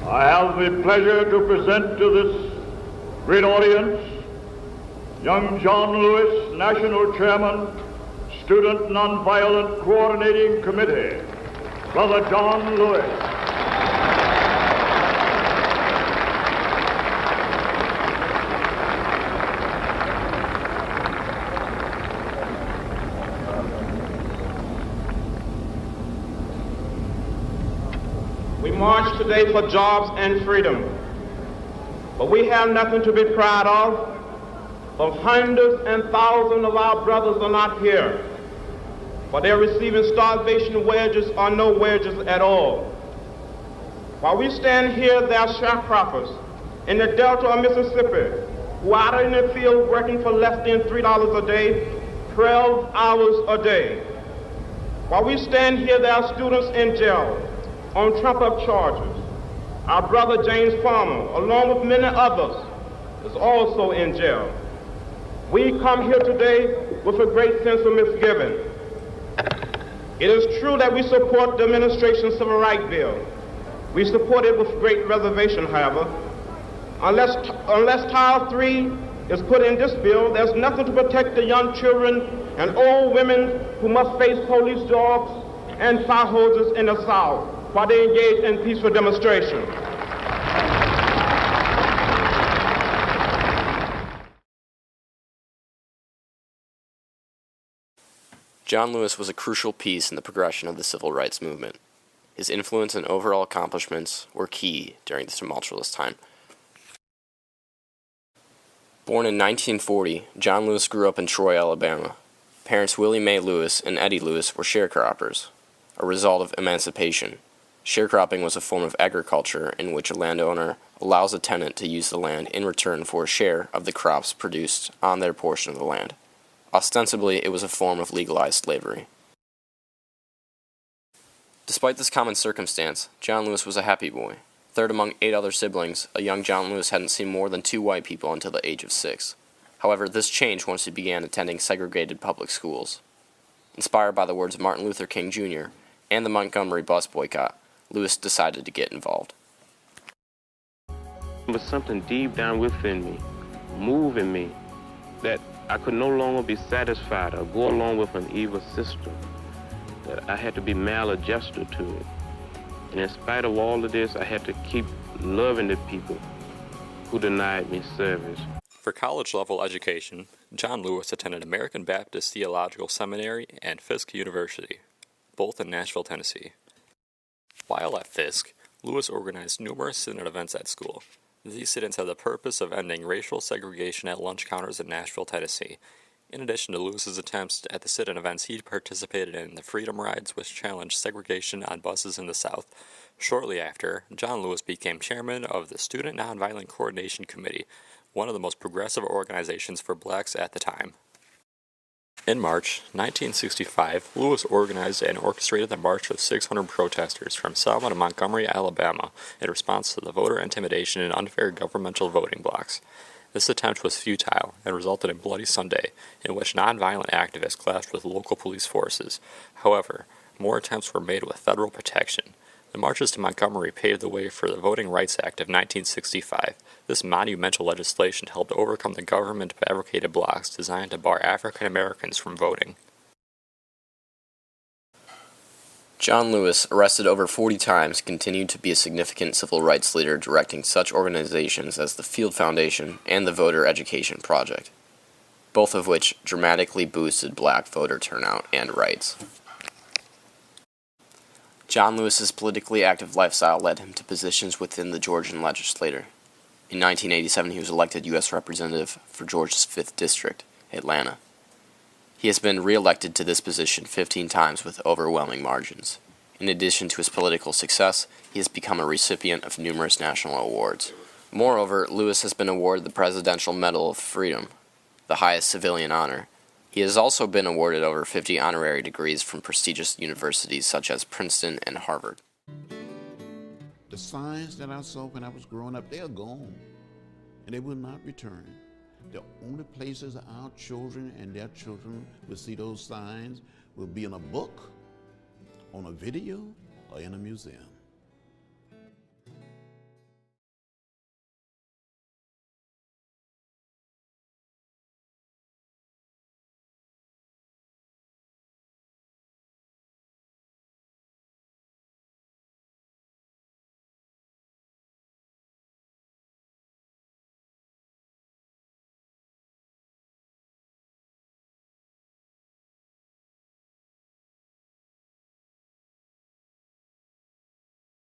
I have the pleasure to present to this great audience young John Lewis, National Chairman, Student Nonviolent Coordinating Committee. Brother John Lewis. We march today for jobs and freedom, but we have nothing to be proud of. For hundreds and thousands of our brothers are not here, for they're receiving starvation wages or no wages at all. While we stand here, there are sharecroppers in the Delta of Mississippi who are out in the field working for less than $3 a day, 12 hours a day. While we stand here, there are students in jail on trump-up charges. Our brother James Farmer, along with many others, is also in jail. We come here today with a great sense of misgiving. It is true that we support the administration's civil rights bill. We support it with great reservation, however. Unless Title III is put in this bill, there's nothing to protect the young children and old women who must face police dogs and fire hoses in the South while they engage in peaceful demonstration. John Lewis was a crucial piece in the progression of the civil rights movement. His influence and overall accomplishments were key during this tumultuous time. Born in 1940, John Lewis grew up in Troy, Alabama. Parents Willie Mae Lewis and Eddie Lewis were sharecroppers, a result of emancipation. Sharecropping was a form of agriculture in which a landowner allows a tenant to use the land in return for a share of the crops produced on their portion of the land. Ostensibly, it was a form of legalized slavery. Despite this common circumstance, John Lewis was a happy boy. Third among 8 other siblings, a young John Lewis hadn't seen more than 2 white people until the age of 6. However, this changed once he began attending segregated public schools. Inspired by the words of Martin Luther King Jr. and the Montgomery bus boycott, Lewis decided to get involved. There was something deep down within me, moving me, that I could no longer be satisfied or go along with an evil system, that I had to be maladjusted to it. And in spite of all of this, I had to keep loving the people who denied me service. For college-level education, John Lewis attended American Baptist Theological Seminary and Fisk University, both in Nashville, Tennessee. While at Fisk, Lewis organized numerous sit-in events at school. These sit-ins had the purpose of ending racial segregation at lunch counters in Nashville, Tennessee. In addition to Lewis's attempts at the sit-in events, he participated in the Freedom Rides, which challenged segregation on buses in the South. Shortly after, John Lewis became chairman of the Student Nonviolent Coordination Committee, one of the most progressive organizations for blacks at the time. In March 1965, Lewis organized and orchestrated the march of 600 protesters from Selma to Montgomery, Alabama, in response to the voter intimidation and unfair governmental voting blocks. This attempt was futile and resulted in Bloody Sunday, in which nonviolent activists clashed with local police forces. However, more attempts were made with federal protection. The marches to Montgomery paved the way for the Voting Rights Act of 1965. This monumental legislation helped overcome the government-fabricated blocks designed to bar African Americans from voting. John Lewis, arrested over 40 times, continued to be a significant civil rights leader directing such organizations as the Field Foundation and the Voter Education Project, both of which dramatically boosted black voter turnout and rights. John Lewis's politically active lifestyle led him to positions within the Georgian legislature. In 1987, he was elected U.S. Representative for Georgia's 5th District, Atlanta. He has been re-elected to this position 15 times with overwhelming margins. In addition to his political success, he has become a recipient of numerous national awards. Moreover, Lewis has been awarded the Presidential Medal of Freedom, the highest civilian honor. He has also been awarded over 50 honorary degrees from prestigious universities such as Princeton and Harvard. The signs that I saw when I was growing up, they are gone, and they will not return. The only places our children and their children will see those signs will be in a book, on a video, or in a museum.